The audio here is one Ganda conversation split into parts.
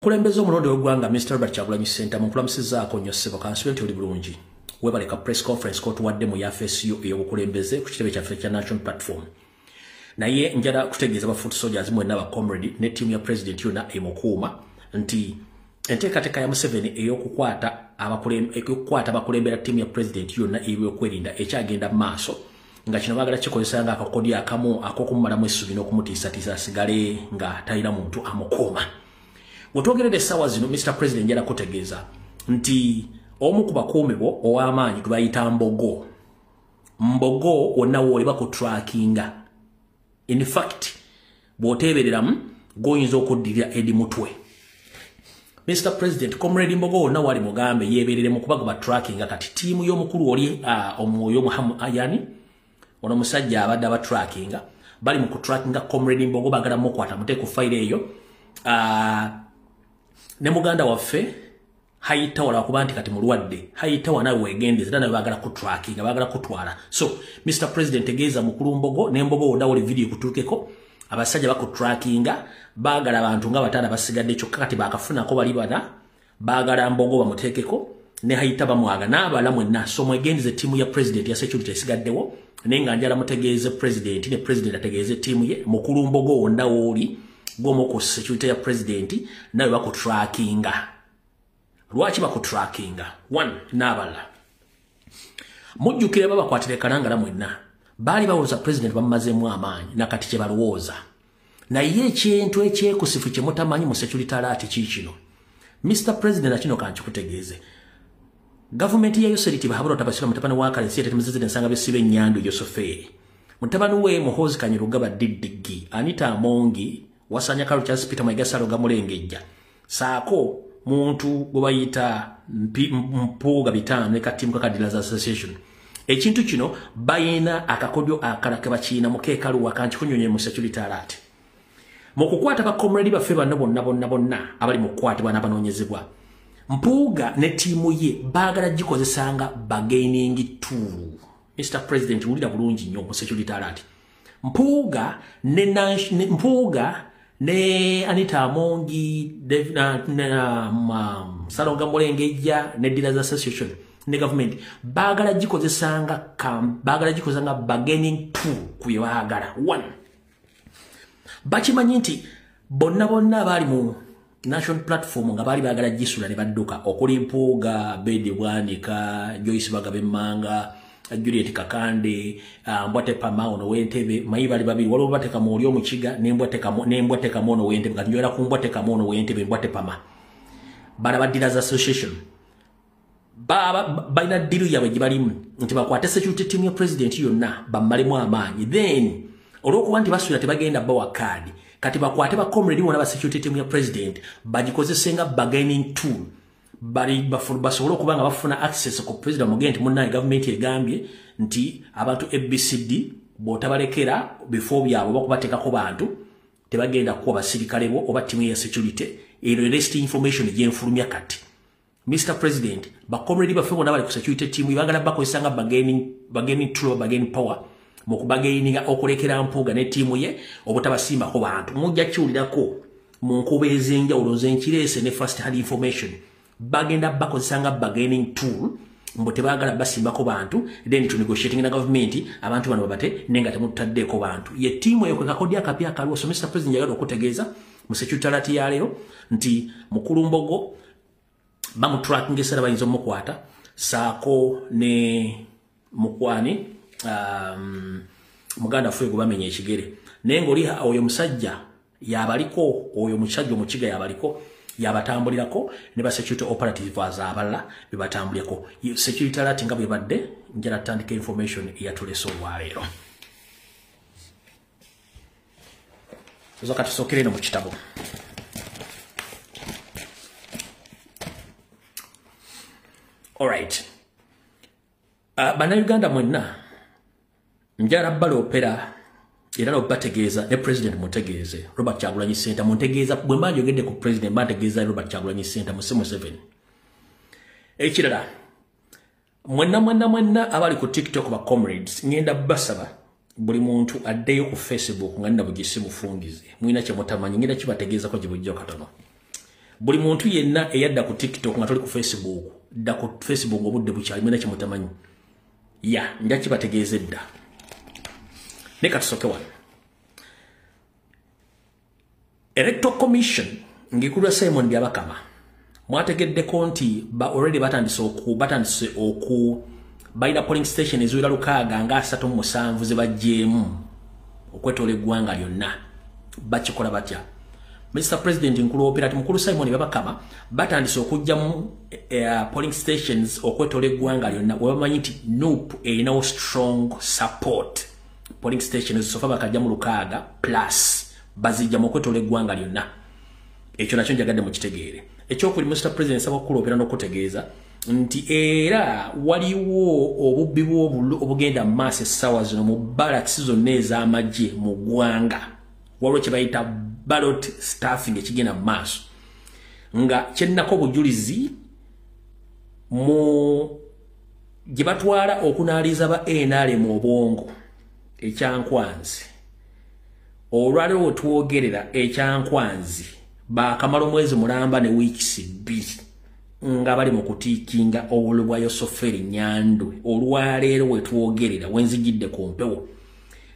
Kulembeza omulondo w'eggwanga Mr. Robert Kyagulanyi Ssentamu nkulamusizzaako nnyo ssebo kansubira nti oli bulungi weebaleka press conference kotuwadde mu yafeesi yo ey'obukulembeze ku kitebe kyaffe kya National Platform naye njala kutegeeza ba foot soldiers mwenna ba comrade ne ttiimu ya president yonna emukuuma nti enteekateeka ya Museveni ey'okukwata abakulembera ttiimu ya president yonna ey'ebyokwerinda ekyagenda mu maaso nga kino baagala kikozesa nga akakodyo akamu ak'okumumalamu essubi n'okumutiisatiisa asigale nga talina muntu amukuuma. Wotwogerere essaawa zino Mr. President njala kutegeeza nti omu ku bakuumi bo ow'amaanyi gwe bayita Mbogo wonna wooli bakutrackinga. In fact bw'oteebereramu goyinza okuddirira edi mutwe. Mr. President Comrade Mbogo wonna wali mugambe yeeberere mu kuba gwe batrackinga kati ttiimu y'omukulu oli omwoyo Muhammad Ayani ono musajja abadde abatrackinga bali mu kutrackinga Comrade Mbogo baagala mukwata muteeku fayiro eyo ne muganda waffe hayita wala kuba nti kati mulwadde hayita wana wegendeze dana bagala kutrackinga bagala kutwala. So Mr. President tegeeza mukulu Mbogo ne Mbogo wonna wali video kutuukeko abasajja bakutrackinga baagala abantu nga bataano basigadde kyokka kati bakafunako bali bana baagala Mbogo bamuteekeko ne hayita bamwaga n'abala mwenna. So mwegendeze ttiimu ya president ya security esigaddewo nenga njala mutegeeze president ne president ategeeze ttiimu ye mukulu Mbogo wonna wooli gomo security ya president nawe bakutrackinga. Lwaki bakutrackinga? One, n'abala mujjukire babakwatire Kalangala mwenna baali bawooza president bamumazeemu amaanyi nakati kye balowooza naye ekintu ekyekusifu kye mutamanyi mu security alert kiikino. Mr. President akino kankikutegeeze gavumenti ya Yoseriti bahabula otabasira mutabani wa Kalensi tetemuzizire ensanga besibe Nnyando Yosoferi mutabani we Muhoozi Kanyirugaba Diddigi Anita Amongi wasanya Kalu Charles Peter Maigasalo gamulengejja saako muntu gwe bayita Mpuuga Bitaano ne katimu ka Dealers Association. Ekintu kino bayina akakodyo akalake bakiina mukeekalu wakanchi kunyonye mu security alert mu kukwata ba comrade baffe bonna abali mu kukwatibwa n'abanoonyezebwa. Mpuuga ne tiimu ye baagala gikozesanga bargaining tool. Mr. President wulira bulungi nnyo mu security alert. Mpuuga ne Anita Amongi Salonga Mulengejja ne Dealers Association ne government baagala gikozesanga bargaining tool kuyebaagala. One, bakimanyi nti bonna baali mu National Platform nga baali baagala gisula ne badduka okuli Mpuuga, Bedi Bwanika, Joyce Bagabemanga, Juliet Kakande, Mbwate Pama ono w'Entebbe mayi bali babiri waliwo Mbwate Mooli omukiga ne Mbwate Kamono w'Entebbe kati njoyera ku Mbwate Kamono w'Entebbe Mbwate Pama bala ba Dealers Association balina diru yabwe gye balimu nti bakwate security team ya president yonna bamalemu amaanyi then olw'okuba nti basuula tebagenda bawa kaadi kati bakwate ba comrade wonna ba security team ya president bagikozesenga bargaining tool bali basobola okuba nga bafuna access ku president mugenti munnaye government egambye nti abantu ABCD bw'otabalekera before byabwe bakubateekako bantu tebagenda kuwa basirikale bo oba timu ya security ero rest information gyenfulumya kati. Mr. President ba comrade baffe bonna bali ku security team bagala bakozesanga bargaining tool bargaining power mu kubagaininga okulekera Mpuuga ne tiimu ye obutabasimbako bantu mujja kiwulirako mu nkuba ez'enjawulo z'enkireese ne first hand information bagenda bakozesanga bargaining tool mbo tebaagala basimbako bantu then to negotiating na government abantu bano babate nenga temutaddeeko bantu ye tiimu eyo kwekakodya akapya akaliwo. So Mr. President njagala okutegeeza mu security alert ya leero nti mukulu Mbogo bamutrackinga essala bayinza omukwata saako ne mukwani muganda fwe gubamenya ekigere naye ng'oli oyo musajja yabaliko oyo musajja omukiga yabaliko yabatambulirako ne ba security operatives abalala bebatambulirako. Security alert nga bwe badde njala tutandika information eyatulesa olwaleero kati tusokere no mu kitabo. Alright, bannayuganda mwenna njala baloopera era n'obategeeza ne president mutegeeze Robert Kyagulanyi Ssentamu muntegeeza bwe mba njogedde ku president mbantegeeza Robert Kyagulanyi Ssentamu si Museveni. Ekirala mwenna abali ku TikTok ba comrades ngenda basaba buli muntu addeyo ku Facebook nga nina bugisi mufungize mwina kye mutamanyi ngenda kibategeeza ko gye bujjo katono. buli muntu yenna eyadda ku TikTok nga tuli ku Facebook dda ku Facebook obudde bukyali mwena kimutamanyi ya njaki bategeezedda ne katusoke wano Electoral Commission ngikulu Simon Byabakama mwategeddeko nti already batandise oku baina polling station eziwera lukaaga nga 37 ze bajjeemu okwetoola eggwanga lyonna bakikola batya Mr. President nkulu operati mukulu Simon Byabakama batandise okujjamu polling stations okwetoola eggwanga lyonna webamanyi nti NUP erinawo strong support polling stations sofa bakajja mu lukaaga plus bazijja mu kwetoola eggwanga lyonna ekyo nakyo njagadde mu kitegeere ekyokuli Mr. President saba okuloopera n'okutegeeza nti era waliwo obubbi obugenda mu maaso essaawa zino mu barracks zonna ez'amagye mu ggwanga waliwo kye bayita ballot staffing ekigenda mu maaso nga kyennako obujulizi mu gye batwala okunaaliza ba NRM obwongo ekyankwanzi olwaleero wetwogerera ekyankwanzi bakamala omwezi mulamba ne wiikisi 2 nga bali mu kutiikinga obululu bwa Yosoferi Nyandwe olwaleero wetwogerera wenzijidde ku mpewo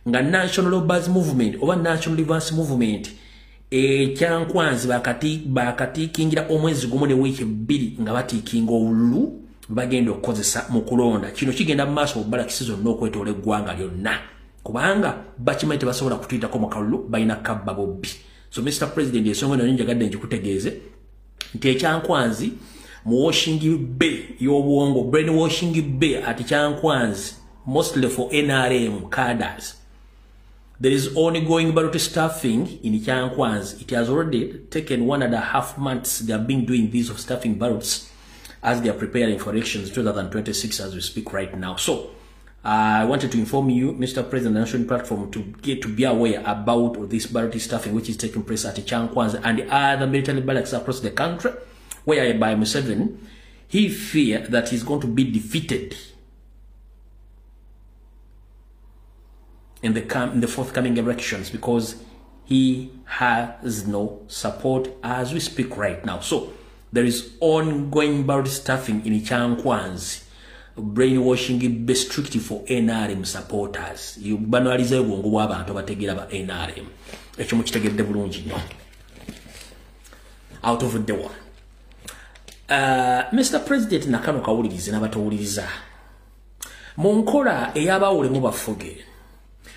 nga National Robbers Movement oba National Reverse Movement ekyankwanzi bakatiikingira omwezi gumu ne wiiki 2 nga batiikinga obululu bagenda okukozesa mu kulonda kino kigenda mu maaso obubalakisi zonna okwetoola eggwanga lyonna kubanga bakimanyi tebasobola kutuyitako mu kalulu balina kabba bobbi so Mr. President ensonga eno njagadde njikutegeeze nti ekyankwanzi mu washing bay y'obwongo brainwashing bay ati kyankwanzi mostly for NRM cadres there is ongoing ballot staffing in Kyankwanzi. It has already taken 1.5 months. They have been doing these of staffing ballots as they are preparing for elections 2026 as we speak right now. So I wanted to inform you, Mr. President, the national platform to be aware about this ballot staffing which is taking place at Kyankwanzi and other military barracks across the country, whereby Museveni, he fears that he's going to be defeated in the forthcoming elections because he has no support as we speak right now. So there is ongoing ballot staffing in Kyankwanzi, brainwashing be strict for NRM supporters. You banalize ubongo bw'abantu bategeera ba NRM. Ekyo mukitegedde bulungi nnyo. Out of the one. Mr. President nakano kawulirize n'abatawuliriza. Mu nkola ey'abawulemu bafuge.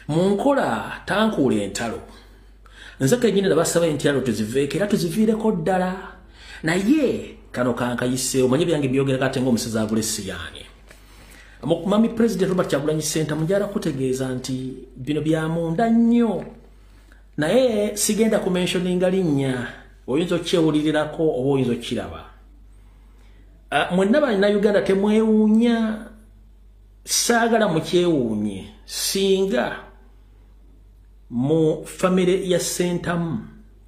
Mu nkola tankuula entalo. Nze kennyini nabasaba entalo tuziveeko era tuziviireko ddala. Naye kano kankayise omanye byange byogera kate ng'omusezi agula essiyani. Mami President Robert Kyagulanyi Ssentamu njala kutegeeza nti bino bya munda nnyo. Naye sigenda kumentioninga linnya. Oyinza okyewulirirako oba oyinza okkiraba. Mwenna bannayuganda temwewuunya, saagala mukyewuunye singa mu famire ya Ssentamu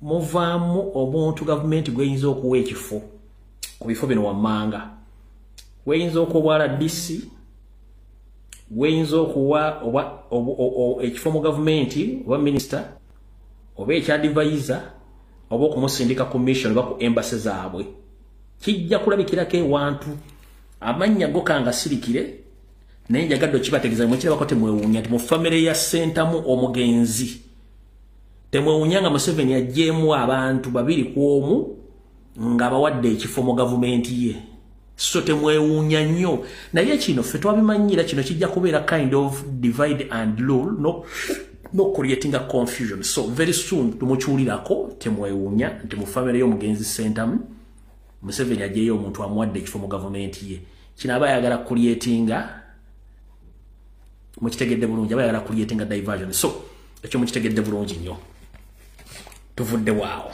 muvaamu omuntu gavumenti gweyinza okuwa ekifo ku bifo bino wammanga. Weyinza okuwa RDC, weyinza okuwa ekifo mu gavumenti oba minisita oba ekyadvisor oba okumusindika commission oba ku embassy zaabwe. Kijja kulabikirako ewantu amannya go kanga sirikire naye njagadde okibategeeza mwekirabako temwewuunya nti mu famire ya Ssentamu omugenzi temwewuunya nga Museveni aggyeemu abantu 2 ku 1 nga bawadde ekifo mu gavumenti ye. So temwewuunya nnyo naye kino ffe twabimanyira kino kijja kubeera kind of divide and rule no creating a confusion. So very soon tumukyulirako temwewuunya nti mu famire y'omugenzi Ssentamu Museveni ajeyo omuntu amuwadde ekifo mu gavumenti ye. Kino aba ayagala creatinga mukitegedde bulungi, aba ayagala creatinga diversion. So ekyo mukitegedde bulungi nnyo. Tuvudde waawo.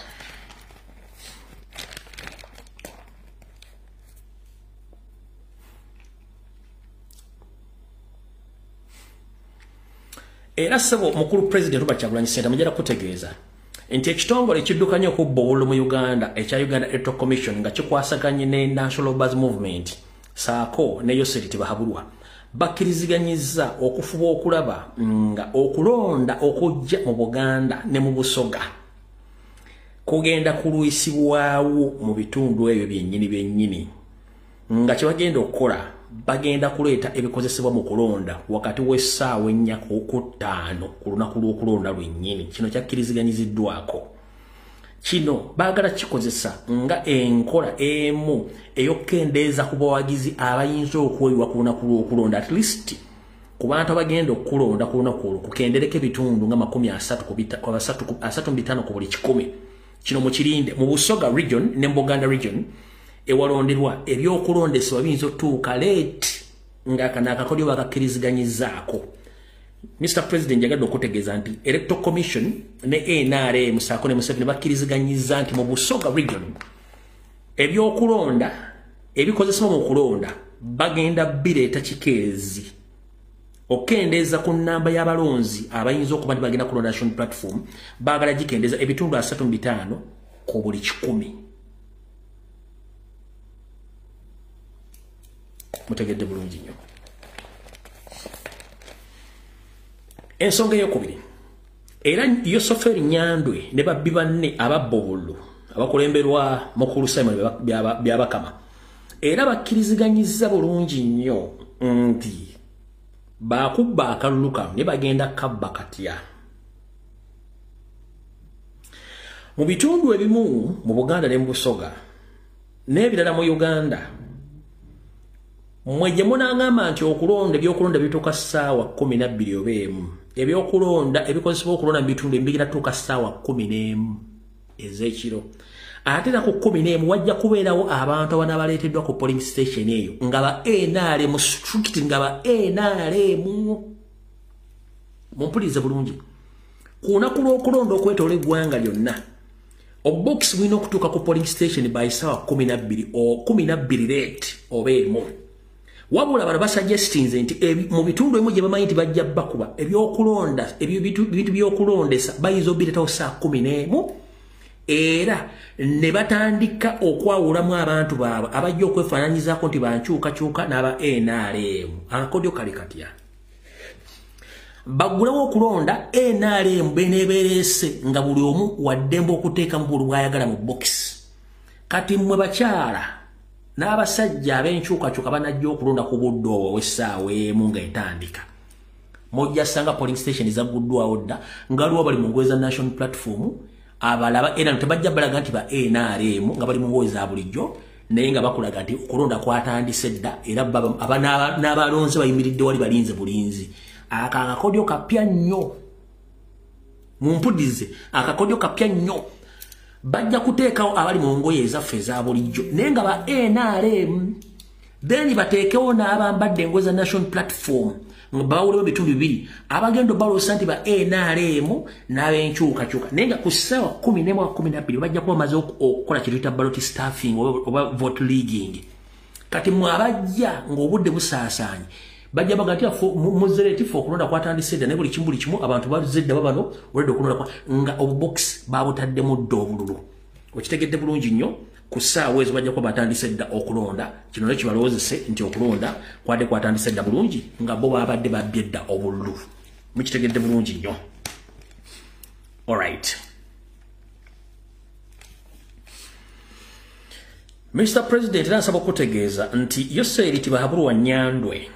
Era sabo mukulu President Robert Kyagulanyi Ssentamu njala kutegeeza nti ekitongole ekiddukanya okubba obululu mu Uganda ekya Uganda Electoral Commission nga kikwasaganye ne National Robbers Movement saako ne Yoseri Tibahabulwa bakkiriziganyizza okufuba okulaba nga okulonda okujja mu Buganda ne mu Busoga kugenda kulwisibwawo mu bitundu ebyo byennyini nga kye bagenda okukola bagenda kuleeta ebikozesebwa mu kulonda wakati w'essaawa 4 ku 5 ku lunaku lw'okulonda lwennyini. Kino kyakkiriziganyiziddwako. Kino baagala kikozesa nga enkola emu ey'okkendeeza ku bawagizi abayinza okweyiwa ku lunaku lw'okulonda, at least ku bantu abagenda okulonda ku lunaku olwo kukendereko ebitundu nga 35 ku buli 100. Kino mukirinde mu Busoga region ne Buganda region ewalonderwa ebyokulondesebwa biyinza otuuka late nga akakodyo bakakkiriziganyizzaako. Mr. President yagadde okutegeeza nti Electoral Commission ne NRM Sako ne Museveni bakkiriziganyizza nti mu Busoga region ebyokulonda ebikozesebwa mu kulonda bagenda bireeta kikeezi okendeeza ku nnamba y'abalonzi abayinza okuba nti bagenda kulonda national platform baagala gikendeeza ebitundu 35 ku buli 100. Mutegedde bulungi nnyo. Ensonga ey'okubiri, era Yosoferi Nyandwe ne babbi banne ababbobulu abakulemberwa Mukulu Simon byabakama era bakkiriziganyizza bulungi nnyo nti bakubba akalulu kano ne bagenda kabba katya. Mu bitundu ebimu mu Buganda ne mu Busoga n'ebirala mu Uganda mweje munangamba nti okulonda ebyokulonda bituuka ssaawa 12 oba emu. Ebyokulonda ebikozesebwa okulonda mu bitundu ebigenda tuuka ssaawa 11 ez'ekiro. Ate era ku 11 wajja kubeerawo abantu abanaabaleeteddwa ku polling station eyo nga ba NRM strict nga ba NRM. Mumpulirize bulungi. Ku lunaku lw'okulonda okwetoola eggwanga lyonna obubookisi bulina okutuuka ku polling station by ssaawa 12 o 12 late oba emu. Wabula bano basuggestinze nti mu bitundu ebimu gye bamanyi nti bajja bakuba ebyokulonda ebintu by'okulondesa bayinza obireetawo ssaawa 11 era ne batandika okwawulamu abantu baabwe abajja okwefaananyizaako nti bankyukakyuka n'aba NRM. Akakodyo kali katya. Baggulawo okulonda NRM beneebereese nga buli omu waddembe okuteekamu buli bw'ayagala mu bokisi. Kati mmwe bakyala n'abasajja ab'enkyukakyuka banajja okulonda ku budde obwo w'essaawa emu nga etandika. Mojja sanga polling station zagguddwawo dda nga liwo bali mu ngoye za national platform abalaba era tebajja balaga nti ba NRM nga bali mu ngoye za bulijjo naye nga bakulaga nti okulonda kwatandise dda era n'abalonzi bayimiridde wali balinze bulinzi. Akakodyo kapya nnyo. Mumpulirize, akakodyo kapya nnyo. Bajja kuteekawo abali mu ngoye ezaffe eza bulijjo naye nga ba NRM then bateekewo n'abambadde engoye za national platform nga bawulewo ebitundu bibiri abagenda baloosa nti ba NRM n'ab'enkyukakyuka naye nga ku ssaawa 11:12 bajja kuba bamaze okukola kye tuyita ballot staffing oba vote leaguing. Kati mwe abajja ng'obudde busaasaanye bajja bagatya muzeretifu okulonda kwatandise dda naye buli kimu abantu bazedda babano olwedde okulonda nga obubox babutaddemu dda obululu. Okitegedde bulungi nnyo. Ku ssaawa ezo bajja kuba batandise dda okulonda. Kino ne kibalowoozese nti okulonda kwadde kwatandise dda bulungi nga bo babadde babbye dda obululu. Mukitegedde bulungi nnyo. Alright. Mr. President era nsaba okutegeeza nti Yoseri Tibahabulwa Nyandwe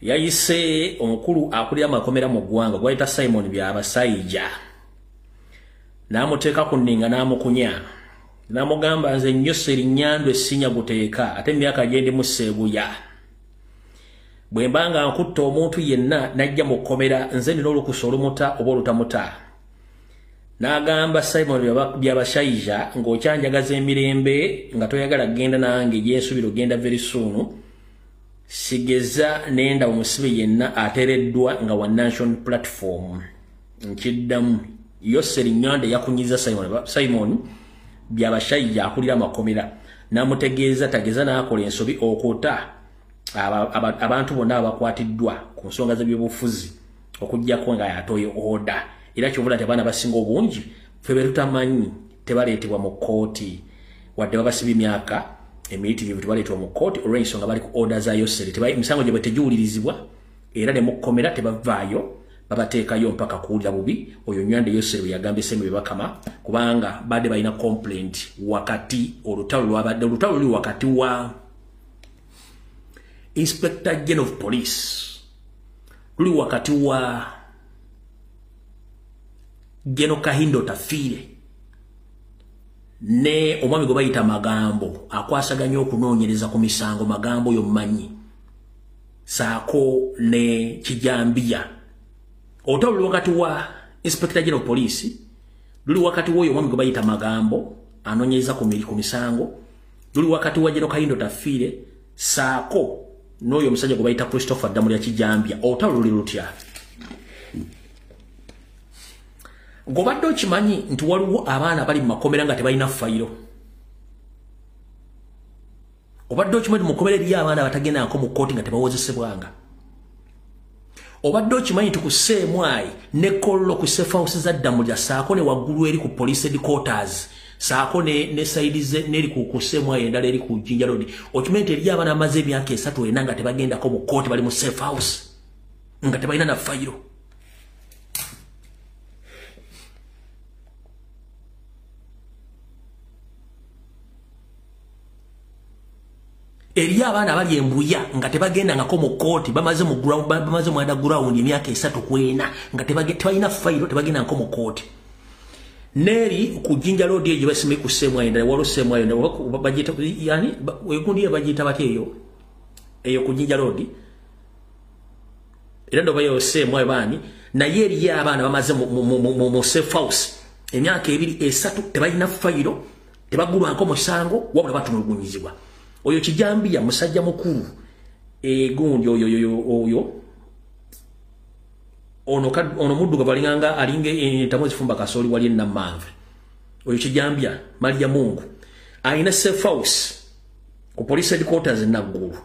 yayise omukulu akulira amakomera mu ggwanga gwayita Simon Byabasayija n'amuteeka ku nninga n'amukunya n'amugamba nze Yoseri Nyandwe sinya guteeka ate emyaka gye ndi mu Ssebuya bwe mbanga nkutta omuntu yenna najja mu kkomera nze nina olukusa olumuta oba olutamuta. N'agamba Simon Byabasayija ng'okyanjagaza emirembe nga toyagala kgenda nange gye nsuubira ogenda very soon sigeza nenda omusibe yenna atereddwa nga wa national platform. Nkiddamu Yoseri Nyandwe yakunyiza Simon Byabasayija akulira amakomera n'amutegeeza tageza n'akola ensobi okuta abantu bonna abakwatiddwa ku nsonga z'ebyobufuzi okuggyako nga yatoye oda era kyovula nti abaana basinga obungi ffe be tutamanyi tebaleetebwa mu kkooti wadde babasiba emyaka emiyitirivu tebaleetebwa mu kkooti olw'ensonga bali ku oda za Yoseri. Emisango gye bwe tegiwulirizibwa era ne mu kkomera tebavaayo babateekayo mpaka kuwulira bubi oyo Nywande Yosero yagambye semu bakama kubanga badde balina complaint wakati olutalo luli wakati wa Inspector General of Police luli wakati wa Geno Kahindo Tafire ne omwami gwe bayita Magambo akwasaganya okunoonyereza ku misango Magambo yo mmanyi saako ne Kijambia olutalo luli wakati wa Inspector General of Police luli wakati woyo omwami gwe bayita Magambo anoonyereza ku misango luli wakati wa Geno Kahindo Tafire saako n'oyo omusajja gwe bayita Christopher Damuli ya Kijambia olutalo luli lutya gobadde okimanyi nti waliwo abaana bali mu makomera nga tebalina fayiro obadde okimanyi mu makomera eriyo abaana batagendako mu kkooti nga tebawozesebwanga obadde okimanyi nti ku Seemwayi ne Kololo ku safe house za Damuli saako ne waggulu eri ku police headquarters saako ne saidize neri ku Seemwayi endala eri ku Jinja Road okimanyi nti eriyo abaana amaze emyaka 3 ena nga tebagendako mu kkooti bali mu safe house nga tebalina na fayiro eriyo abaana bali embuya nga tebagendangako mu kkooti bamaze mu underground emyaka 3 kwena nga tebalina fayiro tebagendangako mu kkooti neri ku Jinja Road eyo basime ku Seemwayi endala waliwo Seemwayi bagiyita yani ekundi bagiyita batya eyo ku Jinja Road era ndo bayo Seemwayi baani naye eriyo abaana bamaze mu safe house emyaka 2 3 tebalina fayiro tebagulwako musango wabula batumulugunyizibwa oyo Kijambia musajja mukuru gundi oyo ono mudduga balinganga alinge tamozi fumba kasoli wali na manve oyo Kijambia Maria Mungu alina safe house ku police headquarters Naggulu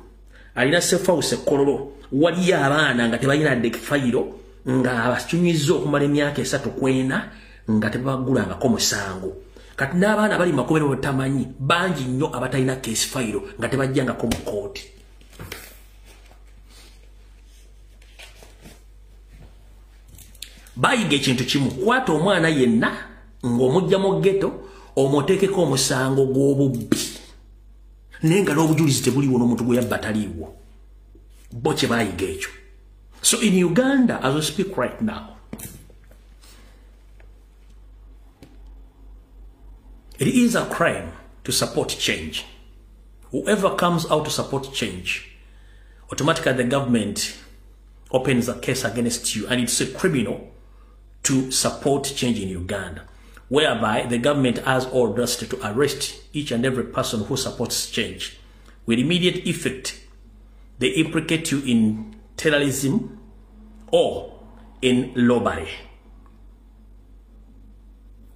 alina safe house Kololo wali abaana nga tebalina de fayiro nga abakyunyizo okumala emyaka 3 kwena nga tebagulangako musango kati n'abaana bali makomero tamanyi bangi nnyo abatalina case file nga tebajjangako mu kooti bayiga ekintu kimu kwata omwana yenna ng'omujja mu ghetto omuteekeko omusango gw'obubbi naye nga n'obujulizi tebuliwo n'omuntu gwe yabba taliiwo bo kye bayiga ekyo so in Uganda as we speak right now it is a crime to support change. Whoever comes out to support change, automatically the government opens a case against you, and it's a criminal to support change in Uganda, whereby the government has orders to arrest each and every person who supports change. With immediate effect, they implicate you in terrorism or in robbery,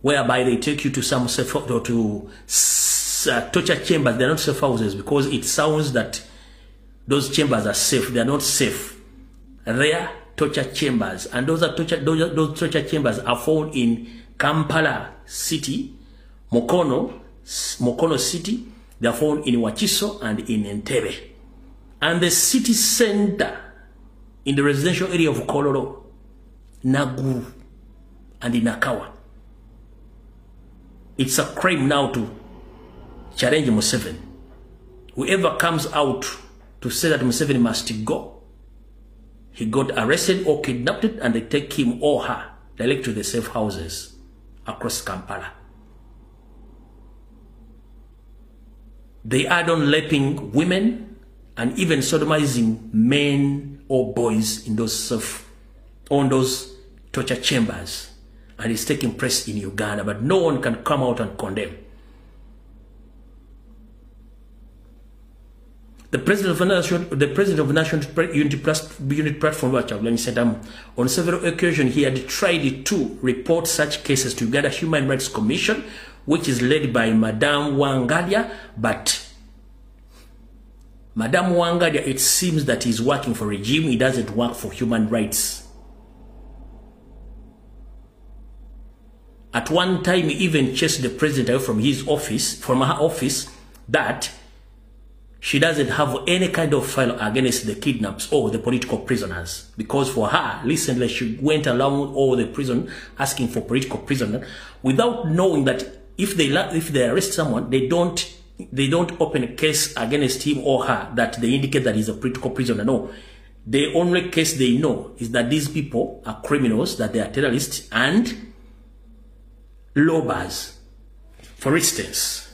whereby they take you to some safe or to torture chambers. They're not safe houses because it sounds that those chambers are safe. They're not safe. They are torture chambers, and those torture chambers are found in Kampala City, Mukono City. They are found in Wakiso and in Entebbe, and the city center in the residential area of Kololo, Naggulu, and in Nakawa. It's a crime now to challenge Museveni. Whoever comes out to say that Museveni must go, he got arrested or kidnapped, and they take him or her direct to the safe houses across Kampala. They add on raping women and even sodomizing men or boys in those torture chambers. And it's taking place in Uganda, but no one can come out and condemn. The president of National Unity Platform, on several occasions, he had tried to report such cases to Uganda Human Rights Commission, which is led by Madame Wangalia, but Madame Wangalia, it seems that he's working for regime. He doesn't work for human rights. At one time, he even chased the president away from his office, from her office, that she doesn't have any kind of file against the kidnaps or the political prisoners. Because for her, recently she went around all the prison asking for political prisoner without knowing that if they arrest someone, they don't open a case against him or her that they indicate that he's a political prisoner. No. The only case they know is that these people are criminals, that they are terrorists and robbers. For instance,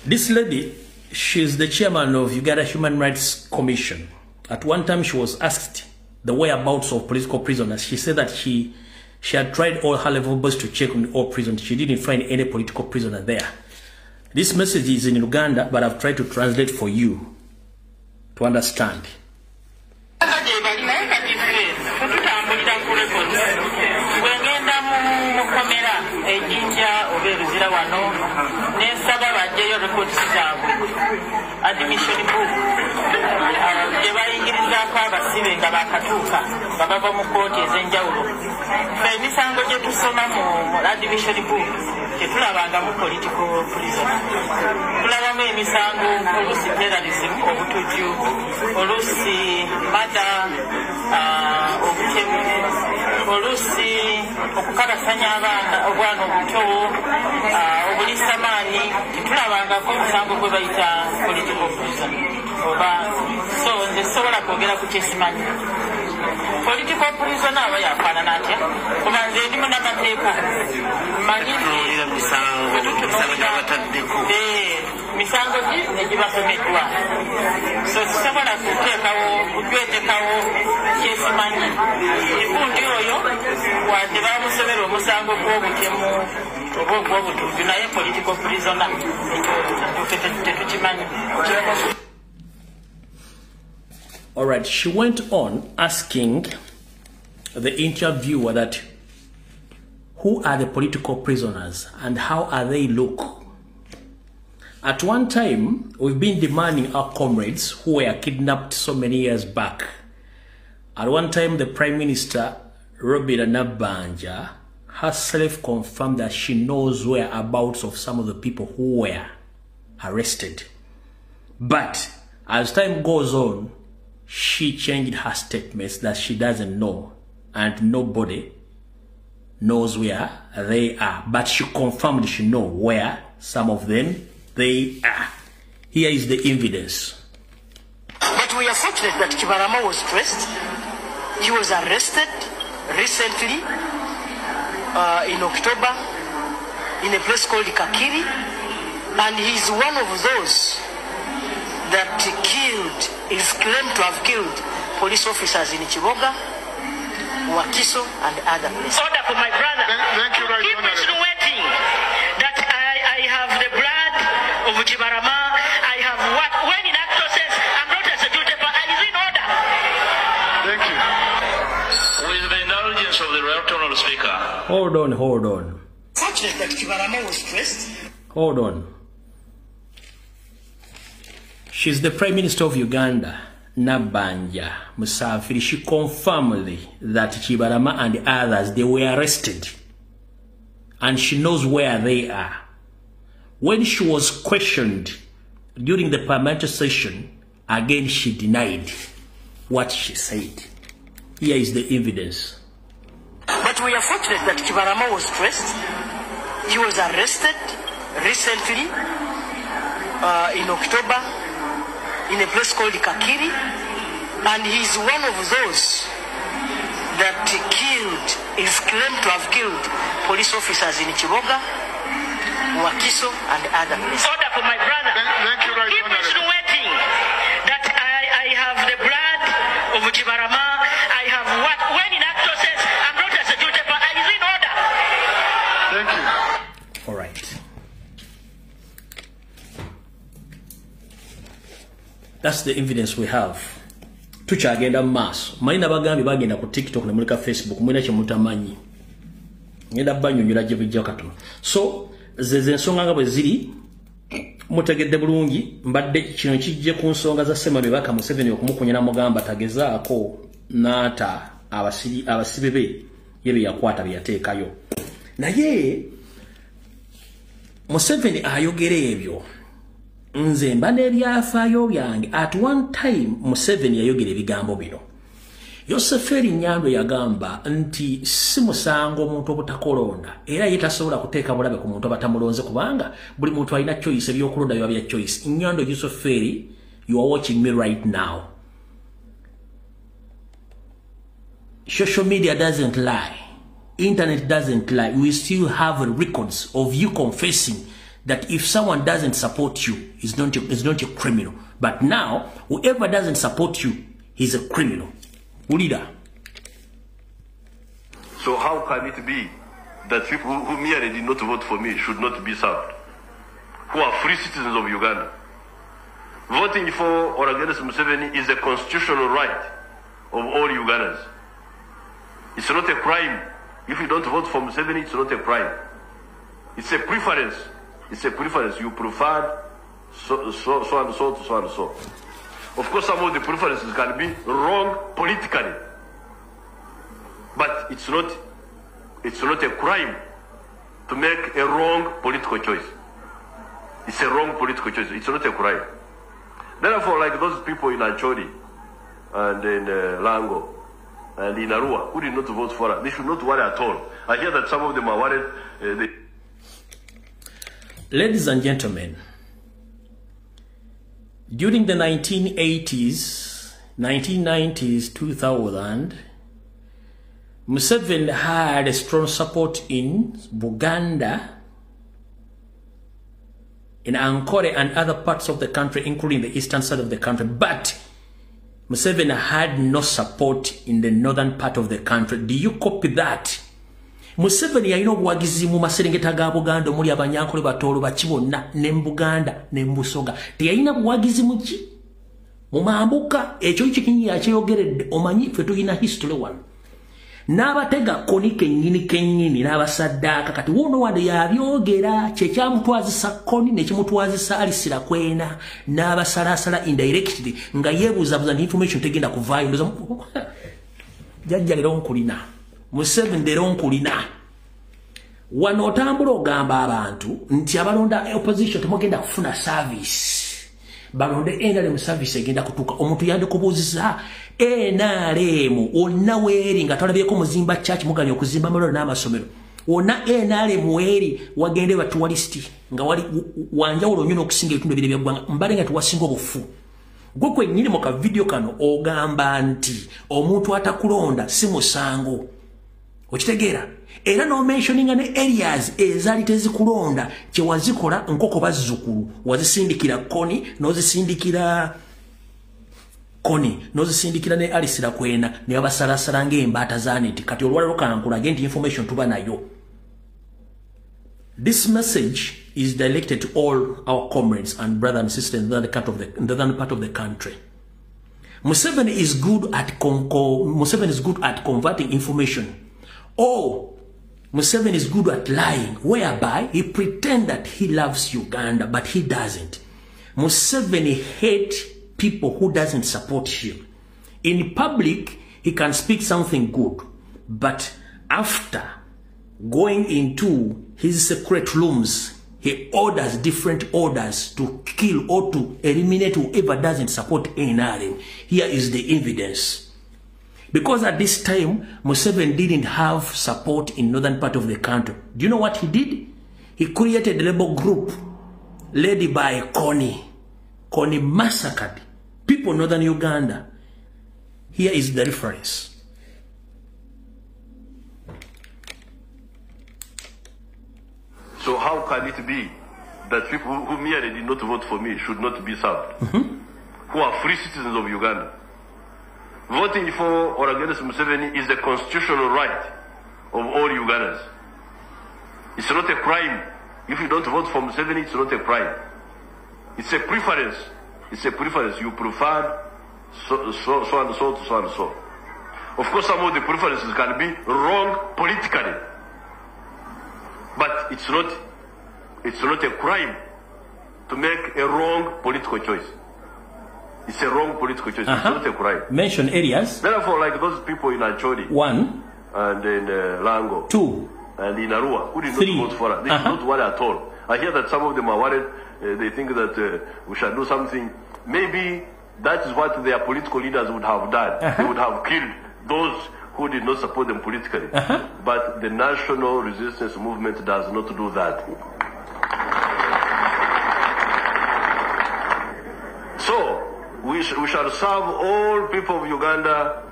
this lady, she's the chairman of Uganda Human Rights Commission. At one time, she was asked the whereabouts of political prisoners. She said that she had tried all her levels to check on all prisons. She didn't find any political prisoner there. This message is in Uganda, but I've tried to translate for you to understand. Admission book. Abayingiriza abasibe nga bakatuuka babava mu kooti ez'enjawulo. Emisango gye tusoma mu admission book tetulabanga mu political prison. Tulabamu emisango oluusi terrorism, obutujju, oluusi mada, obutemu, oluusi okukabasanya obwana obuto, obulisamaanyi. Tetulabangako omusango gwe bayita political prison. So nsobola kwogera ku kyesimanyi. Political prison aba yafaanana atya? Kuba nze ndi munnamateeka mmanyi misango egibasomeddwa. So sisobola kugwetekawo kyesimanyi. Ekundi oyo wadde bamusomera omusango gw'obutemu oba ogw'obutujju naye political prisoner ekyo tetukimanyi. All right, she went on asking the interviewer that who are the political prisoners and how are they look. At one time, we've been demanding our comrades who were kidnapped so many years back. At one time, the Prime Minister, Robert Nabbanja, herself confirmed that she knows whereabouts of some of the people who were arrested. But as time goes on, she changed her statements that she doesn't know and nobody knows where they are. But she confirmed she knows where some of them they are. Here is the evidence. But we are fortunate that Kibarama was traced. He was arrested recently in October in a place called Kakiri, and he's one of those that is claimed to have killed police officers in Chiboga, Wakiso, and other places. Order for my brother. Thank you, Keep insinuating that I have the blood of Kibarama. I have what? When in actual sense, I'm not a security person. Is in order. Thank you. With the indulgence of the Right Honourable Speaker. Hold on. Fortunate that Kibarama was traced. Hold on. She's the Prime Minister of Uganda, Nabbanja Musafiri. She confirmed that Kibarama and others, they were arrested. And she knows where they are. When she was questioned during the parliamentary session, again she denied what she said. Here is the evidence. But we are fortunate that Kibarama was traced. He was arrested recently in October in a place called Kakiri, and he's one of those that is claimed to have killed police officers in Chiboga, Wakiso, and other places. Order for my brother. Thank you, Right Keep Honourable. insinuating that I have the blood of Kibarama. I have what? When in actual sense, I'm not a security person. Is in order. Thank you. All right. That's the evidence we have. Tuchagenda mass. Maina bagambi bagenda ku TikTok ne mulika Facebook. Mwina kye mutamanyi. Ngenda banyonyola gye bijja katono. So zeze ensonga nga bwe ziri mutegedde bulungi mbadde kino kijje ku nsonga za Ssemano Baka Museveni okumukunyana mugamba tagezaako naata abasibe be yebe yakwata byateekayo naye Museveni ayogera ebyo nze mba n'ebyafaayo byange at one time Museveni yayogera ebigambo bino Yoseferi Nyando yagamba nti si musango omuntu obutakolonda era yetasobola kuteeka bulabe ku muntu abatamulonze kubanga buli muntu alina choice ebyokulonda biba bya choice. Nyando Yoseferi, you are watching me right now. Social media doesn't lie. Internet doesn't lie. We still have records of you confessing that if someone doesn't support you, is not a criminal. But now, whoever doesn't support you, he's a criminal. Leader. So how can it be that people who merely did not vote for me should not be served? Who are free citizens of Uganda? Voting for or against Museveni is a constitutional right of all Ugandans. It's not a crime. If you don't vote for Museveni, it's not a crime. It's a preference. It's a preference. You prefer so and so to so and so. Of course, some of the preferences can be wrong politically, but it's not a crime to make a wrong political choice. It's a wrong political choice. It's not a crime. Therefore, like those people in Acholi and in Lango and in Arua who did not vote for her, they should not worry at all. I hear that some of them are worried. Ladies and gentlemen, during the 1980s, 1990s, 2000, Museveni had a strong support in Buganda, in Ankole and other parts of the country, including the eastern side of the country. But Museveni had no support in the northern part of the country. Do you copy that? Museveni yalina obuwagizi mu maserengeta ga Buganda omuli Abanyankole Batoolo Bakibonna ne Buganda ne Busoga. Teyalina buwagizi muki mu Mambuka ekyo kikinyi yakyogeredde omanyi ffe tulina history wano. N'abatega koni kennyini n'abasaddaaka kati wuno wano yabyogera kyekyamutwazisa koni nekimutwazisa alisira kwena n'abasalaasala indirectly nga yeebuuzabuuza information tegenda kuvaayo ndoza jjajja lero nkulina Museveni lero nkulina wano otambula ogamba abantu nti abalonda opposition temugenda kufuna service balonde NRM service egenda kutuuka omuntu yandi kubuuziza NRM onna weeri nga tolabyeko muzimba church muganya okuzimba amalwaliro n'amasomero wonna NRM weeri wagende batuwalisti nga wali wanjawulo nnyo n'okusinga ebitundu ebiri byaggwanga mbale nga tuwasinga obufu gwe kwennyini mu kavidiyo kano ogamba nti omuntu atakulonda si musango okitegeera era no mentioninga ne areas ezali tezikulonda kye wazikola nkoko bazzukulu wazisindikira koni nozisindikira ne alisira kwena ne abasalasala ng'embaata zaneti kati olwaliro kankulage nti information tuba nayo. This message is directed to all our comrades and brothers and sisters in the northern part of the country. Museveni is good at converting information. Museveni is good at lying, whereby he pretends that he loves Uganda, but he doesn't. Museveni hates people who doesn't support him. In public, he can speak something good, but after going into his secret rooms, he orders different orders to kill or to eliminate whoever doesn't support NRM. Here is the evidence. Because at this time, Museveni didn't have support in northern part of the country. Do you know what he did? He created a rebel group led by Kony. Kony massacred people in northern Uganda. Here is the reference. So how can it be that people who merely did not vote for me should not be served? Who are free citizens of Uganda? Voting for or against Museveni is a constitutional right of all Ugandans. It's not a crime. If you don't vote for Museveni, it's not a crime. It's a preference. It's a preference. You prefer so and so to so and so. Of course, some of the preferences can be wrong politically, but it's it's not a crime to make a wrong political choice. It's a wrong political choice. It's not a crime. Mention areas. Therefore, like those people in Acholi. 1. And in Lango. 2. And in Arua, who did 3. not vote for us. They did not worry at all. I hear that some of them are worried. They think that we shall do something. Maybe that is what their political leaders would have done. They would have killed those who did not support them politically. But the National Resistance Movement does not do that. So, we shall serve all people of Uganda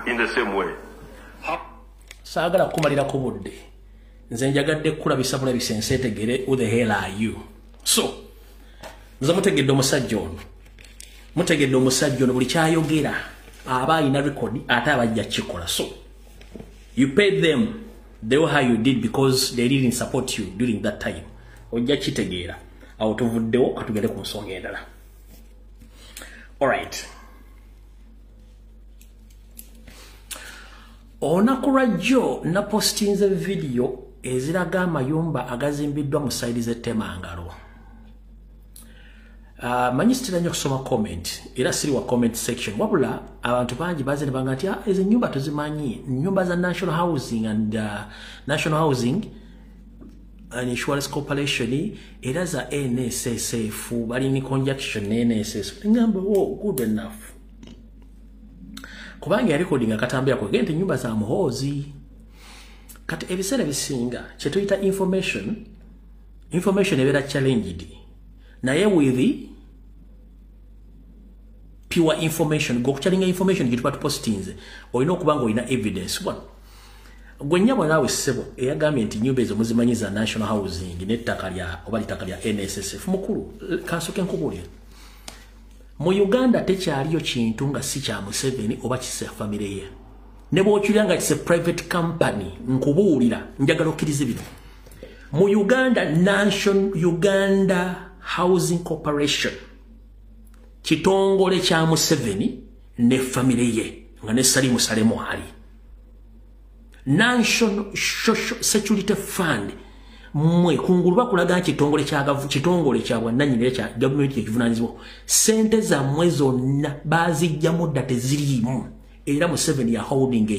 in the same way. Sagala kumalira ku budde. Nze njagadde kulabisa bulabisa enseetegere, who the hell are you? So, nze mutegedde omusajja ono. Mutegedde omusajja ono buli kyayogera aba alina record ate abajja kikola. So, you paid them the way how you did because they didn't support you during that time. Ojja kitegeera. Awo tuvuddewo katugere ku nsonga endala. Alright. Onakurajjo na postinze video eziraga amayumba agazimbiddwa mu side z'Ettemangalo. Manyisitira nnyo kusoma comment era siri wa comment section wabula abantu bangi baze ne banga nti ezo nyumba tuzimanyi nyumba za National Housing and Insurance Corporation era za NSSF bali ni conjunction ne NSSF ngamba good enough kubanga recording akatambya ko gente nyumba za Muhoozi kati ebiseera bisinga kyetuyita information ebera challenged naye with pure information go kuchalinga information gitupa postinze olina okubanga olina evidence one gwenyabo nawe sebo eyagambye nti nyumba ezo muzimanyiza National Housing n'ettaka lya oba litaka lya NSSF mukulu kansoke nkubulira mu Uganda tekyaliyo kintu nga si kya Museveni oba kisa family ye ne bw'okyulanga kisa private company nkubuulira njagala okkiriza bino mu Uganda Housing Corporation kitongole kya Museveni ne family ye nga ne Salimu Salemu ali National Social Security Fund mwe kungulwa kulaga kitongole kya bwannannyini kya government ekivunanyizibwa sente za mwezo na bazijja mudda teziriimu era Museveni ya holding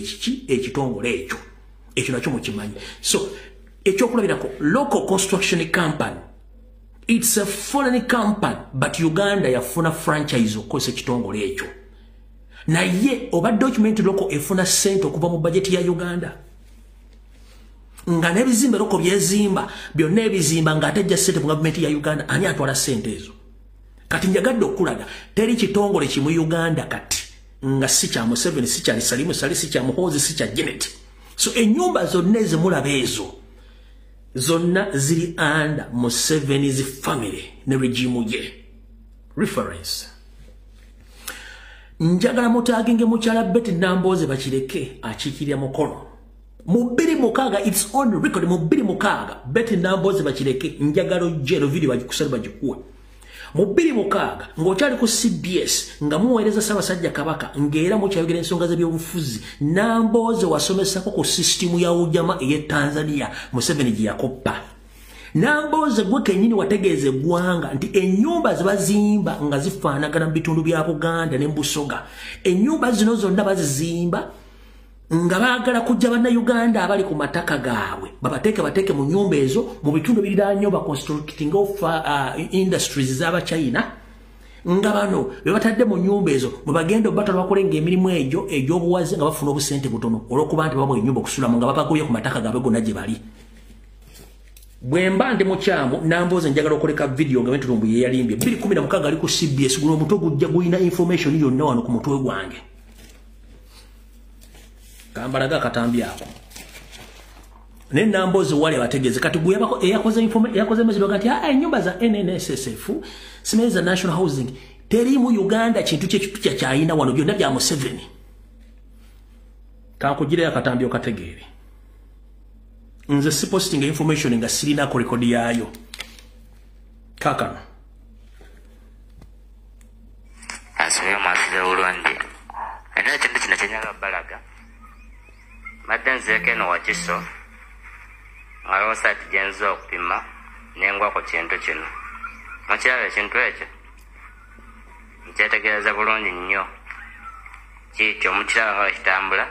ekitongole ekyo nakyo mukimanyi so ekyokulabirako local construction company it's a foreign company but Uganda yafuna franchise okozesa ekitongole ekyo naye oba document local efuna sente okuva mu budget ya Uganda nga nebizimbe loko byezimba byonna ebizimba nga atejja sente mu government ya Uganda ani atwala sente ezo kati njagadde okulaga teri kitongole kimu Uganda kati nga si kya Museveni si kya Salimu Sali si kya Muhoozi si kya Janet so enyumba zonna ezimulaba ezo zonna ziri under Museveni's family ne regime ye reference njagala mutaginge mukyala Betty Nambooze bakireke akikirya mukono mu 2006 it's on record mu 2006 Betty Nambooze bakireke njagala ojero video bagikusala bagikuwe mu 2006 ng'okyali ku CBS nga muweereza Ssaabasajja Kabaka ng'era mukyayogera ensonga z'ebyobufuzi Nambooze wasomesako ku system ya Ujama eye Tanzania Museveni gye yakoppa Nambooze gwe kennyini wategeeza eggwanga nti ennyumba zibazimba nga zifaanagana mu bitundu bya Buganda ne Busoga ennyumba zino zonna bazizimba nga baagala kujja bannayuganda abali ku mataka gaabwe bateeke mu nyumba ezo mu bitundu biriraanyo constructing of industries z'Abachina nga bano be batadde mu nyumba ezo bwe bagenda obatala bakolenga emirimu egyo egy'obuwazi nga bafuna obusente butono olw'okuba nti babwa ennyumba okusulamu nga babagoye ku mataka gaabwe gonna gye bali bwemba ndi mukyamu Nambooze njagala okoleka video nga Benturumbu ye yalimbye 2016 ali ku CBS guno omutwe gujja gulina information yonna wano ku mutwe gwange kambalaga katambi ako ne Nambooze wale bategeze kati gwe yakoze meziro kati nyumba za NSSF simeza National Housing teri mu Uganda kintu kye kyayina wano byonna bya Museveni kankugire akatambi okategeere nze si posting information nga sirina ko record yayo kakano asubire masire ulwandi ene kintu kino kyenyaga balaga madde nzeeke no wakiso awo wabeerawo saati gyenza okupima nengwa ku kintu kino. Mukiraba ekintu ekyo nkyetegereza bulungi nnyo. Kiikyo mukiraba nga bakitambula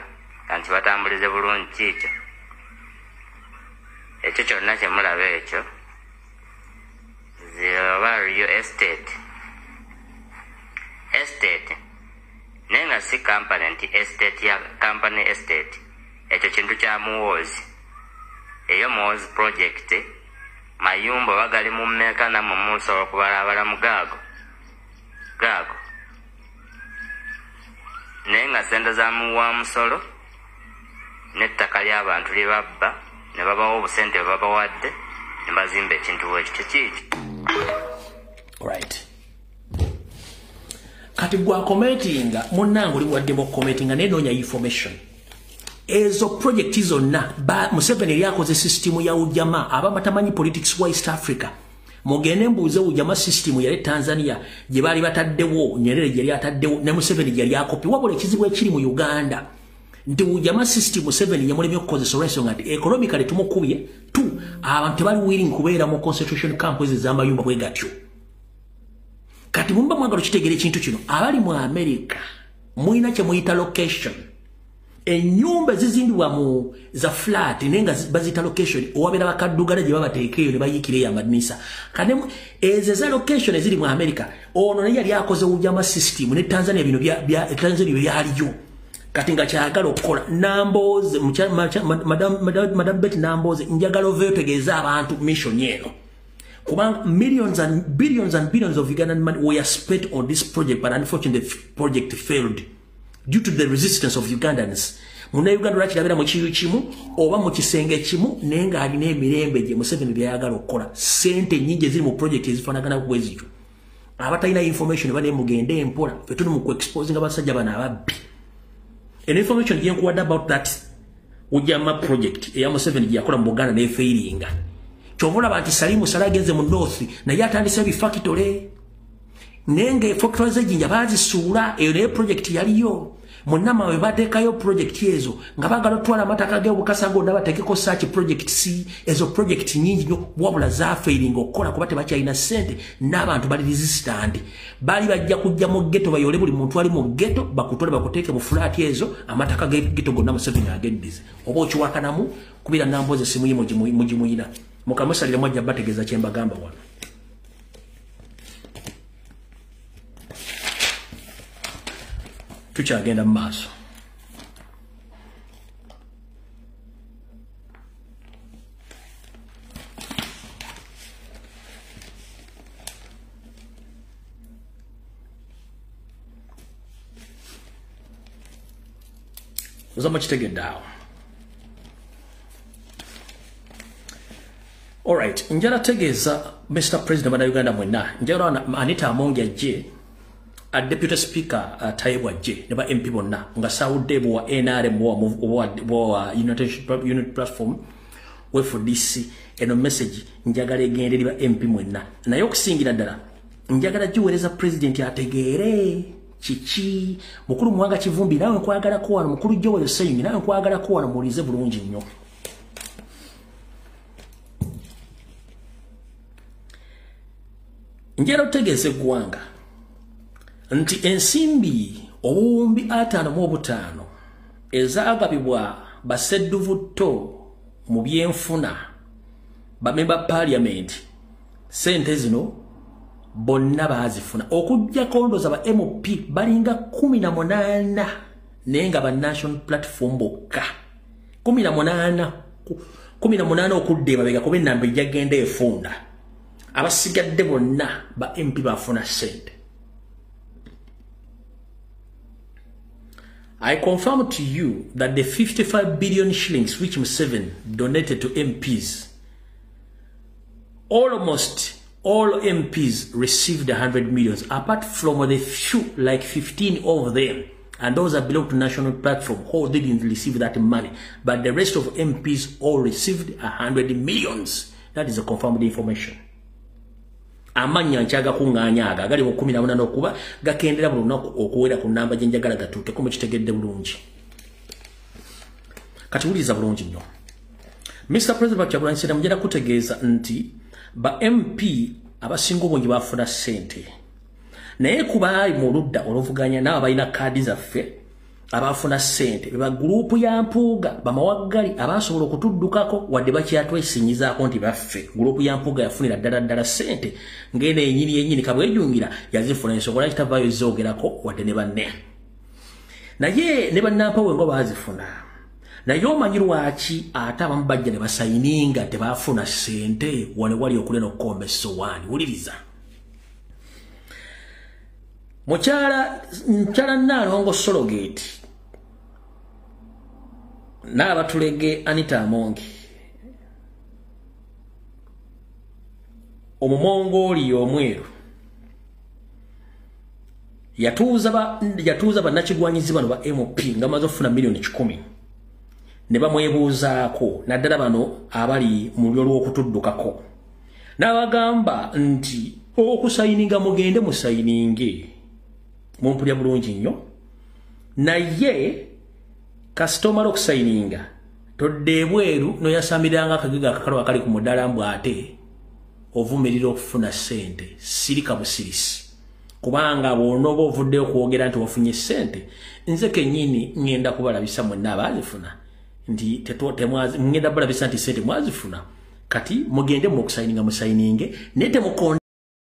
kanti batambulize bulungi kiikyo. Ekyo kyonna kyemulaba ekyo oba Rio Estate naye nga si company nti estate ya company estate. Ekyo kintu kya Muhoozi. Eyo Muhoozi project mayumba bagali mu mmeka namwe musobola okubalabala mu gaago. Naye nga sente za muwa musolo n'ettaka ly'abantu lye babba ne babawo obusente bwe babawadde ne bazimba ekintu bwekityo kiikyo. Alright. Kati gwa commentinga munnange oli waddemu commentinga nenoonya information. Ezo project zonna Museveni lyakoze system ya ujamaa ababa tamanyi politics wa East Africa. Mugende mbuuze ujamaa system ya Tanzania gye bali bataddewo Nyerere gye yataddewo ne Museveni gye yakopi wabula ekizibu ekiri mu Uganda. Nti ujamaa system Museveni yamulemye okukozesa olw'ensonga nti economically tumukubye tu abantu tebali willing kubeera mu concentration camp ez'amayumba bwe gatyo. Kati mumba mwagalo kitegere ekintu kino abali mu America muina kye muyita location. Enyumba zizimbibwa mu za flat nenga bazita location owabera bakaddugala gye babateekeyo ne bayikire ya madinisa. Kane eze za location eziri mu America ono ne yali akoze ujamaa system ne Tanzania bino bya Tanzania byaliyo. Kati nga kyagala okukola Namboze Madam Betty Namboze njagala oveetegeeza abantu mission yeno. Kubanga millions and billions of Ugandan money were spent on this project, but unfortunately the project failed due to the resistance of Ugandans. Muna Uganda lwakirabira mu kiyu kimu oba mu kisenge kimu nenga alina emirembe gye Museveni byayagala okukola. Sente nyingi ziri mu project ezifanagana kwezityo. Abatalina information bane mugende empola fe tuli mu exposing abasajja bana ababbi. An information yenkuwadde about that ujamaa project eya Museveni gye yakola mu Buganda ne failinga. Chovola banti Salimu Salageze mu North na yatandise bi factory nenge factory zinja bazisuula eyo ne project yaliyo munama we batekayo project yezo nga bagala twala mataka ge obukasango nabatekeko search project C ezo project nyingi nyo wabula za failing okola kuba tebakyalina sente n'abantu bali resistant bali bajja kujja mu ghetto bayole buli muntu ali mu ghetto bakutole bakuteke mu flat yezo amataka ge ghetto gonna Museveni ageddize oba okiwakanamu kubira Namboze simu yimo mujimuyina mukamusalira mwajja bategeza kyemba gamba wano. Tukyagenda mu maaso. Ozama kitegedde awo. Alright, njala tegeza Mr. President wa Uganda mwenna. Njala Anita Amongi ajje a Deputy Speaker Taibu ajje ne ba MP bonna nga sawudde wa NRM wa United Platform we for DC eno message njagala egende liba MP mwenna. Naye okusingira ddala njagala jiwereza President ategeere chichi mukuru mwanga Kivumbi nawe nkwagala ko wano mukuru Joel Seyini nawe nkwagala ko wano mulize bulungi nnyo. Njero tegeze gwanga nti ensimbi obuwumbi 55 ezaagabibwa basedduvuto mu byenfuna bamemba parliament sente zino bonna baazifuna okujja kondoza ba MP balinga 18 nenga ba national platform bokka 18 okudde babega kuba enamba ejjagenda efunda abasigadde bonna ba MP bafuna sente. I confirm to you that the 55 billion shillings which Museveni donated to MPs, almost all MPs received 100 millions, apart from the few, like 15 of them, and those that belong to national platform, who didn't receive that money, but the rest of MPs all received 100 millions. That is a confirmed information. Amanya nchaga kunganyaga gali mu 18 okuba gakendera buli lunaku okuwera ku namba gye njagala gatuuke ko mu kitegedde bulungi. Kati wuliza bulungi nnyo. Mr. President Kyagulanyi Ssentamu mujja kutegeeza nti ba MP abasinga obungi bafuna ssente naye kuba mu ludda oluvuganya n'abo balina kaadi zaffe abafuna ssente beba gurupu ya Mpuuga bamawaggali abasobola okutuddukako wadde bakyatwesinyizaako nti baffe gurupu ya Mpuuga yafunira ddala ssente ng'eno yennyini kabwejungira yazifuna ensobola kitavaayo zoogerako wadde ne banne naye ne bannampawe ngo baazifuna naye omanyi lwaki ate abamu bajja ne basayininga tebaafuna ssente wane wali okule n'okukomba essowaani wuliriza mukyala Nnaalongo Sologate n'abatulege Anita Amongi omumongoli omweru yatuuza bannakigwanyizi bano ba MP nga bamaze okufuna milioni 10 ne bamwebuuzaako naddala bano abali mu lulyo lw'okutuddukako n'abagamba nti okusayininga mugende musayininge mumpulya bulungi nnyo naye kasitoma l'okusayininga todde ebweru noyasamiranga akagega akakalu akali ku muddala mbw ate ovumirira okufuna ssente sirika busirisi kubanga bw'onooba ovuddeyo okwogera nti wafunye ssente nze kennyini ŋŋenda kubalabisa mwenna abaazifuna nti ŋŋenda balabisa nti ssente mwazifuna kati mugende mu okusayininga musayininge naye temukonda